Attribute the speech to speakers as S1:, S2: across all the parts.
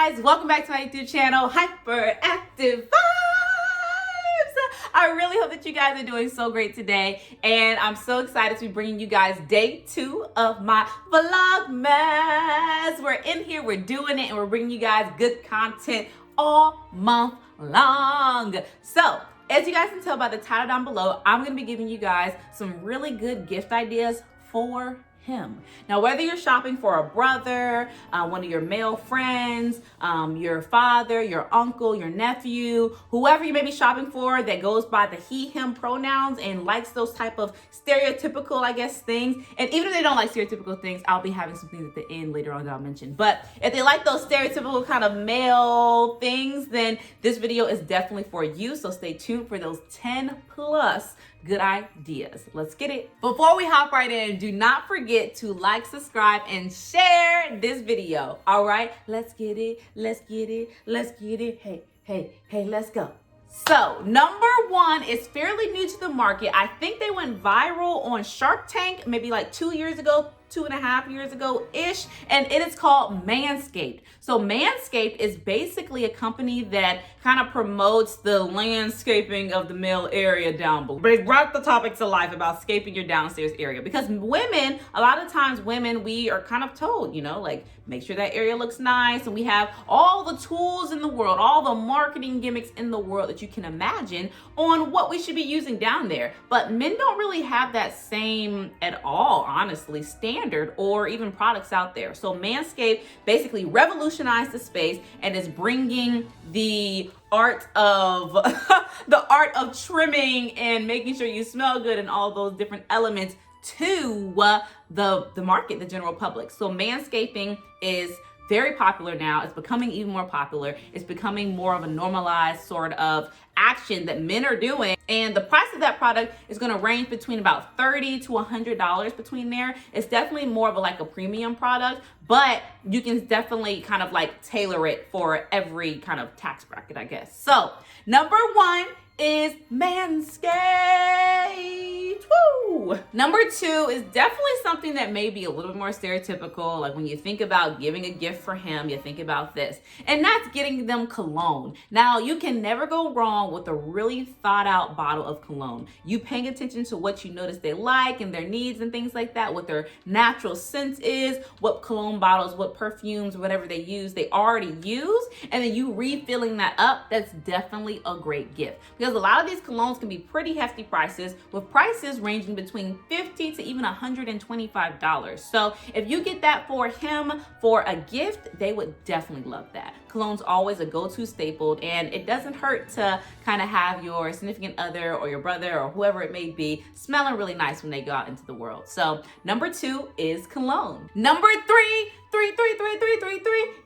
S1: guys, welcome back to my YouTube channel, Hyperactive Vibes. I really hope that you guys are doing so great today, and I'm so excited to be bringing you guys day 2 of my Vlogmas. We're in here, we're doing it, and we're bringing you guys good content all month long. So, as you guys can tell by the title down below, I'm going to be giving you guys some really good gift ideas for him. Now, whether you're shopping for a brother, one of your male friends, your father, your uncle, your nephew, whoever you may be shopping for that goes by the he, him pronouns and likes those type of stereotypical, I guess, things. And even if they don't like stereotypical things, I'll be having some things at the end later on that I'll mention. But if they like those stereotypical kind of male things, then this video is definitely for you. So stay tuned for those 10 plus good ideas. Let's get it. Before we hop right in, do not forget to like, subscribe, and share this video. All right, let's get it. Let's get it. Let's get it. Hey, let's go. So, number 1 is fairly new to the market. I think they went viral on Shark Tank maybe like 2 years ago, 2.5 years ago-ish, and it is called Manscaped. So Manscaped is basically a company that kind of promotes the landscaping of the male area down below. But it brought the topic to life about scaping your downstairs area, because women, a lot of times women, we are kind of told, you know, like, make sure that area looks nice, and we have all the tools in the world, all the marketing gimmicks in the world that you can imagine on what we should be using down there. But men don't really have that same at all, honestly, standard or even products out there. So Manscaped basically revolutionized the space and is bringing the art of the art of trimming and making sure you smell good and all those different elements to the market, the general public. So manscaping is very popular now. It's becoming even more popular. It's becoming more of a normalized sort of action that men are doing. And the price of that product is going to range between about $30 to $100 between there. It's definitely more of a premium product, but you can definitely kind of like tailor it for every kind of tax bracket, I guess. So number 1 is Manscaped. Woo! Number 2 is definitely something that may be a little bit more stereotypical. Like when you think about giving a gift for him, you think about this, and that's getting them cologne. Now, you can never go wrong with a really thought out bottle of cologne. You paying attention to what you notice they like and their needs and things like that, what their natural scent is, what cologne bottles, what perfumes, whatever they use, they already use, and then you refilling that up. That's definitely a great gift, because a lot of these colognes can be pretty hefty prices, with prices ranging between $50 to even $125. So if you get that for him for a gift, they would definitely love that. Cologne's always a go-to staple, and it doesn't hurt to kind of have your significant other or your brother or whoever it may be smelling really nice when they go out into the world. So number 2 is cologne. Number 3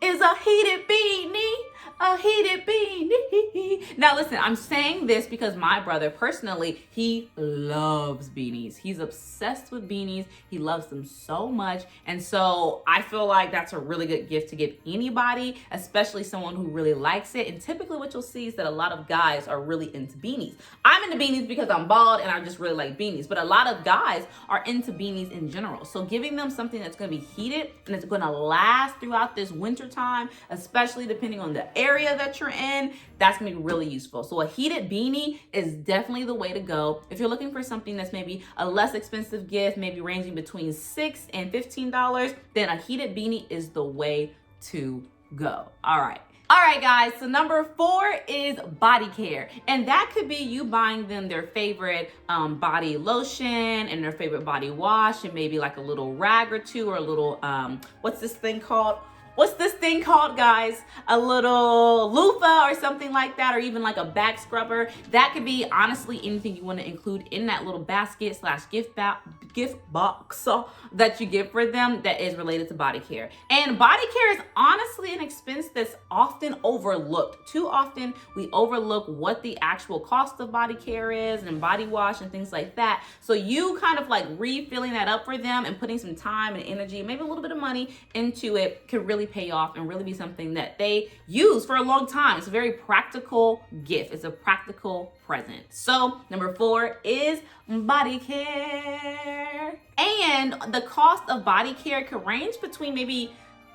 S1: is a heated beanie. A heated beanie. Now listen, I'm saying this because my brother personally, he loves beanies. He's obsessed with beanies. He loves them so much. And so I feel like that's a really good gift to give anybody, especially someone who really likes it. And typically what you'll see is that a lot of guys are really into beanies. I'm into beanies because I'm bald and I just really like beanies, but a lot of guys are into beanies in general. So giving them something that's going to be heated and it's going to last throughout this winter time, especially depending on the area that you're in, that's gonna be really useful. So a heated beanie is definitely the way to go. If you're looking for something that's maybe a less expensive gift, maybe ranging between $6 and $15, then a heated beanie is the way to go. All right, guys, so number 4 is body care. And that could be you buying them their favorite body lotion and their favorite body wash, and maybe like a little rag or two, or a little, what's this thing called, guys? A little loofah or something like that, or even like a back scrubber. That could be honestly anything you want to include in that little basket / gift box that you give for them that is related to body care. And body care is honestly an expense that's often overlooked. Too often we overlook what the actual cost of body care is, and body wash and things like that. So you kind of like refilling that up for them and putting some time and energy, maybe a little bit of money into it, can really pay off and really be something that they use for a long time. It's a very practical gift. It's a practical present. So number 4 is body care. And the cost of body care could range between maybe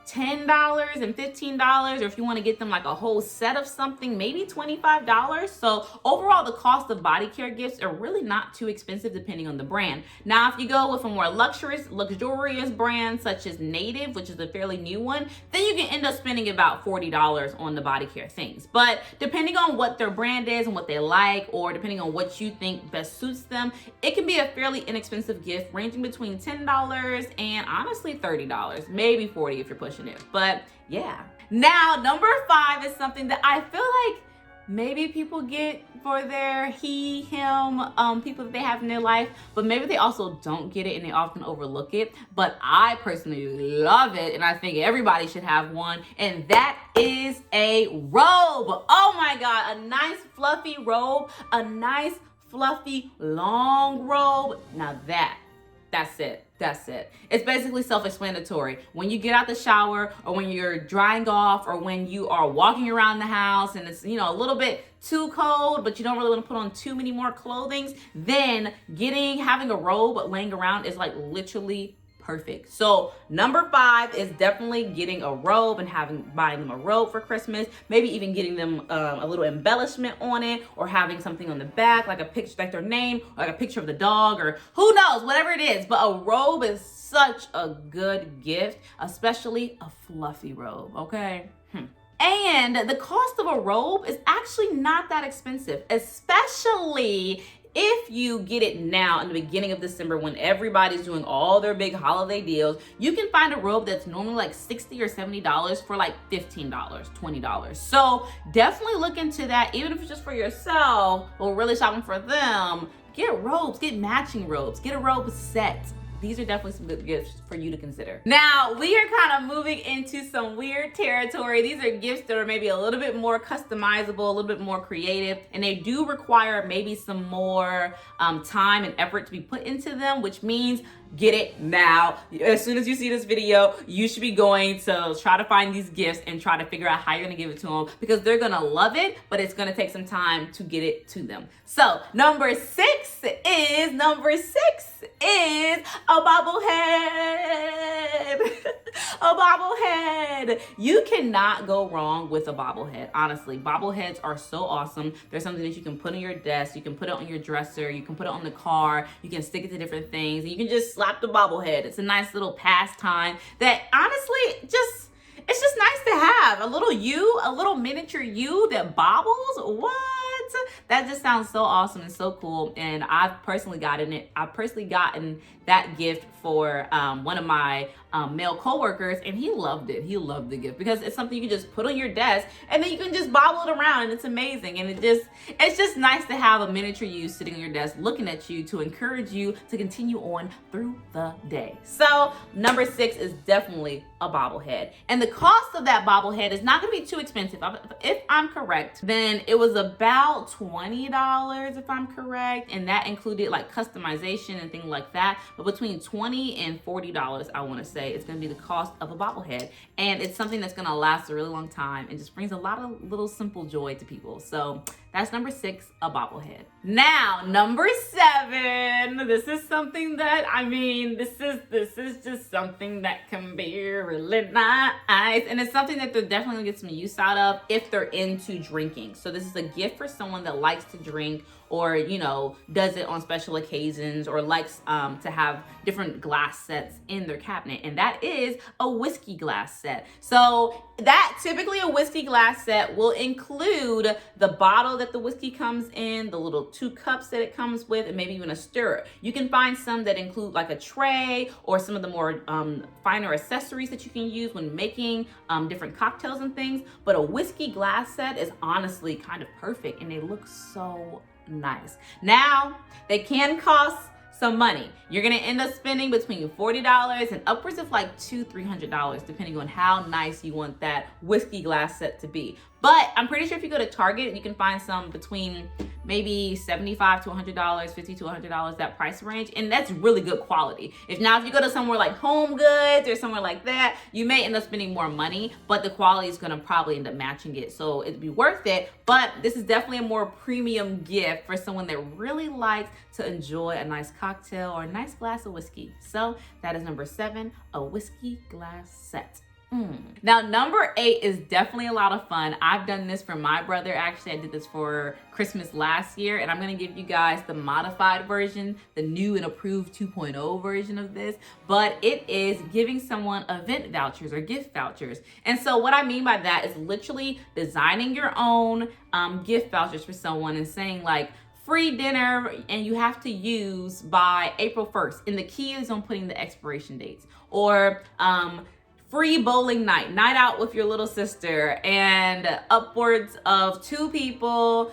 S1: $10 and $15, or if you want to get them like a whole set of something, maybe $25. So overall, the cost of body care gifts are really not too expensive depending on the brand. Now, if you go with a more luxurious brand such as Native, which is a fairly new one, then you can end up spending about $40 on the body care things. But depending on what their brand is and what they like, or depending on what you think best suits them, it can be a fairly inexpensive gift ranging between $10 and honestly $30, maybe $40 if you're pushing it. But yeah. Now, number 5 is something that I feel like maybe people get for their people that they have in their life, but maybe they also don't get it and they often overlook it. But I personally love it, and I think everybody should have one, and that is a robe. Oh my God, a nice fluffy robe, a nice fluffy long robe. Now that's it. That's it. It's basically self-explanatory. When you get out the shower, or when you're drying off, or when you are walking around the house and it's, a little bit too cold, but you don't really want to put on too many more clothing, then having a robe laying around is like literally perfect. So number 5 is definitely getting a robe and buying them a robe for Christmas. Maybe even getting them a little embellishment on it, or having something on the back, like a picture, like their name, or like a picture of the dog, or who knows, whatever it is. But a robe is such a good gift, especially a fluffy robe, okay? And the cost of a robe is actually not that expensive, especially if you get it now in the beginning of December when everybody's doing all their big holiday deals. You can find a robe that's normally like $60 or $70 for like $15, $20. So definitely look into that, even if it's just for yourself or really shopping for them. Get robes, get matching robes, get a robe set. These are definitely some good gifts for you to consider. Now, we are kind of moving into some weird territory. These are gifts that are maybe a little bit more customizable, a little bit more creative, and they do require maybe some more time and effort to be put into them, which means get it now. As soon as you see this video, you should be going to try to find these gifts and try to figure out how you're gonna give it to them, because they're gonna love it, but it's gonna take some time to get it to them. So number 6 is a bobble head. A bobble head. You cannot go wrong with a bobble head. Honestly, bobble heads are so awesome. They're something that you can put on your desk, you can put it on your dresser, you can put it on the car, you can stick it to different things, and you can just slap the bobble head. It's a nice little pastime that honestly it's just nice to have. A little miniature you that bobbles. What? That just sounds so awesome and so cool. And I've personally gotten that gift for one of my male coworkers, and he loved it. He loved the gift because it's something you can just put on your desk and then you can just bobble it around, and it's amazing. And it's just nice to have a miniature you sitting on your desk looking at you to encourage you to continue on through the day. So number 6 is definitely a bobblehead. And the cost of that bobblehead is not going to be too expensive. If I'm correct, then it was about $20 if I'm correct, and that included like customization and things like that. But between $20 and $40, I want to say, it's going to be the cost of a bobblehead, and it's something that's going to last a really long time and just brings a lot of little simple joy to people. So that's number 6, a bobblehead. Now, number 7, this is something that, this is just something that can be really nice, and it's something that they're definitely gonna get some use out of if they're into drinking. So this is a gift for someone that likes to drink, or does it on special occasions, or likes to have different glass sets in their cabinet, and that is a whiskey glass set. So that typically a whiskey glass set will include the bottle that the whiskey comes in, the little 2 cups that it comes with, and maybe even a stirrer. You can find some that include like a tray or some of the more finer accessories that you can use when making different cocktails and things, but a whiskey glass set is honestly kind of perfect, and they look so nice. Now, they can cost some money. You're gonna end up spending between $40 and upwards of like $200-300, depending on how nice you want that whiskey glass set to be. But I'm pretty sure if you go to Target, you can find some between maybe $75 to $100, $50 to $100, that price range, and that's really good quality. If you go to somewhere like Home Goods or somewhere like that, you may end up spending more money, but the quality is gonna probably end up matching it, so it'd be worth it. But this is definitely a more premium gift for someone that really likes to enjoy a nice cocktail or a nice glass of whiskey. So that is number 7, a whiskey glass set. Now, number 8 is definitely a lot of fun. I've done this for my brother. Actually, I did this for Christmas last year, and I'm gonna give you guys the modified version, the new and approved 2.0 version of this, but it is giving someone event vouchers or gift vouchers. And so what I mean by that is literally designing your own gift vouchers for someone and saying like, free dinner, and you have to use by April 1st. And the key is on putting the expiration dates. Or free bowling night, night out with your little sister, and upwards of 2 people.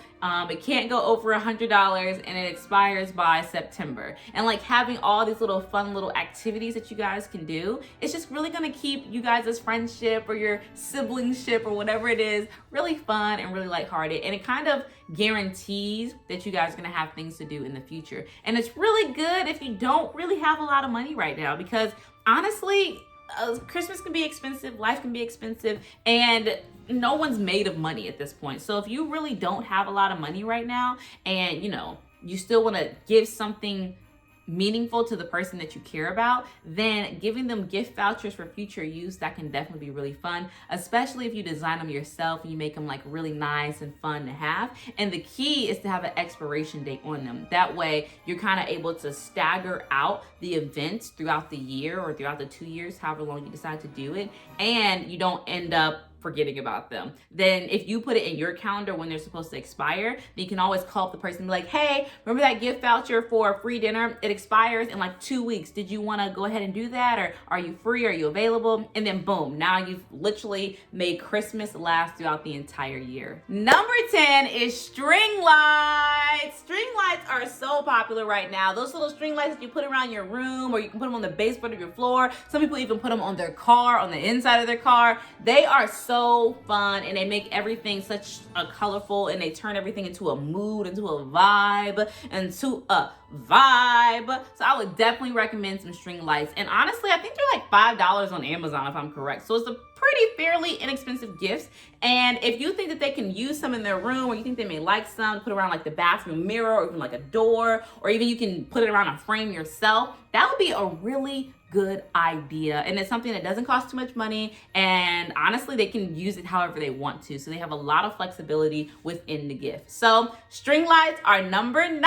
S1: It can't go over $100 and it expires by September. And like having all these little fun little activities that you guys can do, it's just really gonna keep you guys' friendship or your siblingship or whatever it is really fun and really lighthearted. And it kind of guarantees that you guys are gonna have things to do in the future. And it's really good if you don't really have a lot of money right now, because honestly, Christmas can be expensive, life can be expensive, and no one's made of money at this point. So if you really don't have a lot of money right now and you still want to give something meaningful to the person that you care about, then giving them gift vouchers for future use, that can definitely be really fun, especially if you design them yourself and you make them like really nice and fun to have. And the key is to have an expiration date on them. That way you're kind of able to stagger out the events throughout the year or throughout the 2 years, however long you decide to do it, and you don't end up forgetting about them. Then if you put it in your calendar when they're supposed to expire, then you can always call up the person and be like, hey, remember that gift voucher for a free dinner? It expires in like 2 weeks. Did you want to go ahead and do that? Or are you free? Are you available? And then boom, now you've literally made Christmas last throughout the entire year. Number 10 is string lights. String lights are so popular right now. Those little string lights that you put around your room, or you can put them on the baseboard of your floor. Some people even put them on their car, on the inside of their car. They are so fun, and they make everything such a colorful, and they turn everything into a mood, into a vibe. So I would definitely recommend some string lights. And honestly, I think they're like $5 on Amazon if I'm correct. So it's a pretty fairly inexpensive gift. And if you think that they can use some in their room, or you think they may like some, put around like the bathroom mirror, or even like a door, or even you can put it around a frame yourself, that would be a really good idea. And it's something that doesn't cost too much money, and honestly they can use it however they want to, so they have a lot of flexibility within the gift. So string lights are number 9.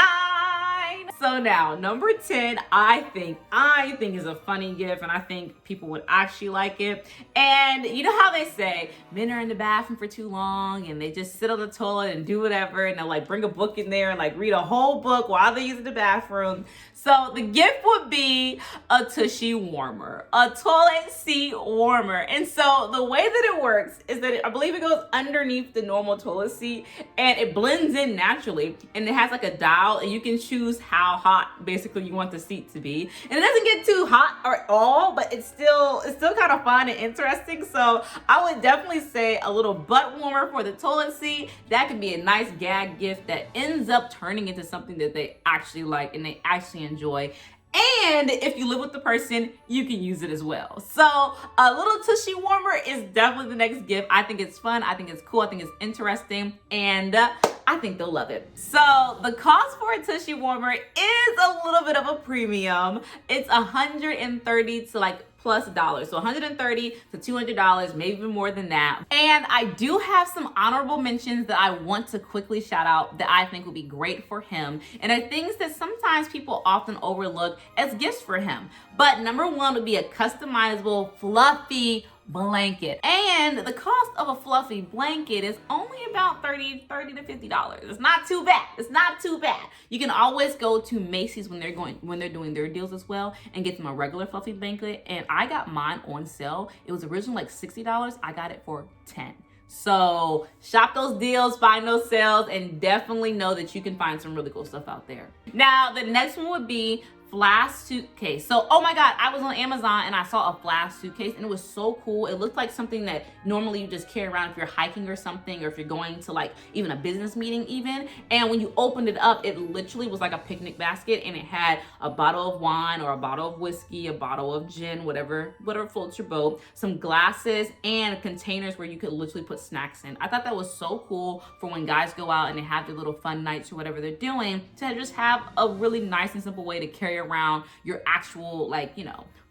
S1: So now number 10, I think is a funny gift, and I think people would actually like it. And you know how they say men are in the bathroom for too long and they just sit on the toilet and do whatever, and they'll like bring a book in there and like read a whole book while they're using the bathroom. So the gift would be a tushy warmer, a toilet seat warmer. And so the way that it works is that I believe it goes underneath the normal toilet seat, and it blends in naturally, and it has like a dial, and you can choose how hot basically you want the seat to be. And it doesn't get too hot at all, but it's still kind of fun and interesting. So I would definitely say a little butt warmer for the toilet seat. That could be a nice gag gift that ends up turning into something that they actually like and they actually enjoy. And if you live with the person, you can use it as well. So a little tushy warmer is definitely the next gift. I think it's fun, I think it's cool, I think it's interesting, and I think they'll love it. So the cost for a tushy warmer is a little bit of a premium. It's $130 to like plus dollars. So $130 to $200, maybe even more than that. And I do have some honorable mentions that I want to quickly shout out that I think would be great for him, and are things that sometimes people often overlook as gifts for him. But number 1 would be a customizable fluffy blanket. And the cost of a fluffy blanket is only about $30 to $50. It's not too bad. It's not too bad. You can always go to Macy's when they're doing their deals as well, and get them a regular fluffy blanket. And I got mine on sale. It was originally like $60. I got it for $10. So shop those deals, find those sales, and definitely know that you can find some really cool stuff out there. Now, the next one would be flask suitcase. So, oh my God, I was on Amazon and I saw a flask suitcase, and it was so cool. It looked like something that normally you just carry around if you're hiking or something, or if you're going to like even a business meeting even. And when you opened it up, it literally was like a picnic basket, and it had a bottle of wine or a bottle of whiskey, a bottle of gin, whatever floats your boat, some glasses, and containers where you could literally put snacks in. I thought that was so cool for when guys go out and they have their little fun nights or whatever they're doing, to just have a really nice and simple way to carry around your actual, like,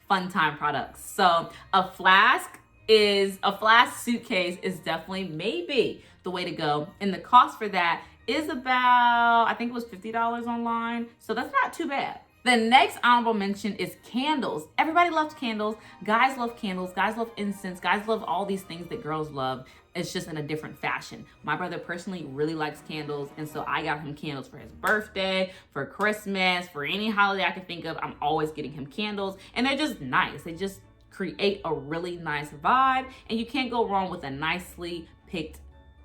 S1: fun time products. So a flask, is a flash suitcase is definitely maybe the way to go. And the cost for that is about, I think it was $50 online. So that's not too bad. The next honorable mention is candles. Everybody loves candles. Guys love candles. Guys love incense. Guys love all these things that girls love. It's just in a different fashion. My brother personally really likes candles, and so I got him candles for his birthday, for Christmas, for any holiday I could think of. I'm always getting him candles, and they're just nice. They just create a really nice vibe, and you can't go wrong with a nicely picked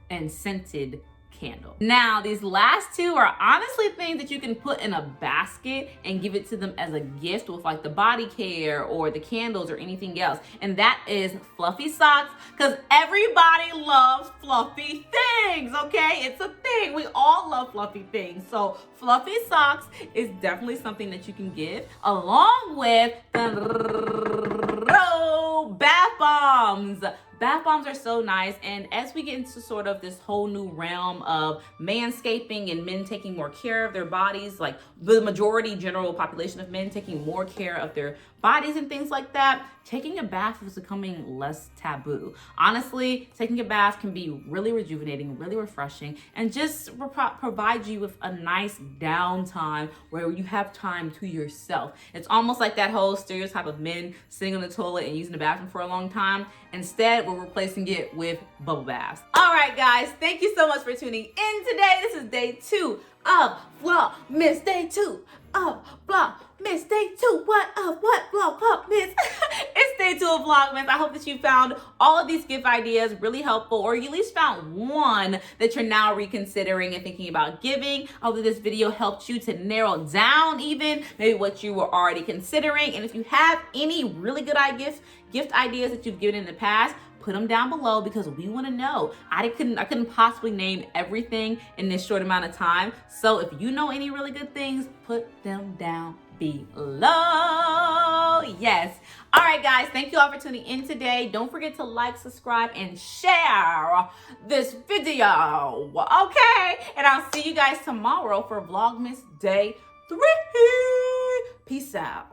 S1: and scented candle. Now, these last two are honestly things that you can put in a basket and give it to them as a gift with like the body care or the candles or anything else. And that is fluffy socks, because everybody loves fluffy things, okay? It's a thing. We all love fluffy things. So fluffy socks is definitely something that you can give, along with the Robe bath bombs. Bath bombs are so nice, and as we get into sort of this whole new realm of manscaping and men taking more care of their bodies, like the majority general population of men taking more care of their bodies and things like that, taking a bath is becoming less taboo. Honestly, taking a bath can be really rejuvenating, really refreshing, and just provide you with a nice downtime where you have time to yourself. It's almost like that whole stereotype of men sitting on the toilet and using the bathroom for a long time. Instead, we're replacing it with bubble baths. All right, guys, thank you so much for tuning in today. This is day 2 of Vlogmas. Day 2 of Vlogmas. Day 2 what Vlogmas? It's day 2 of Vlogmas. I hope that you found all of these gift ideas really helpful, or you at least found one that you're now reconsidering and thinking about giving. I hope that this video helped you to narrow down even maybe what you were already considering. And if you have any really good gift ideas that you've given in the past, put them down below, because we want to know. I couldn't possibly name everything in this short amount of time. So if you know any really good things, put them down below. Yes. All right, guys, thank you all for tuning in today. Don't forget to like, subscribe, and share this video. Okay? And I'll see you guys tomorrow for Vlogmas day 3. Peace out.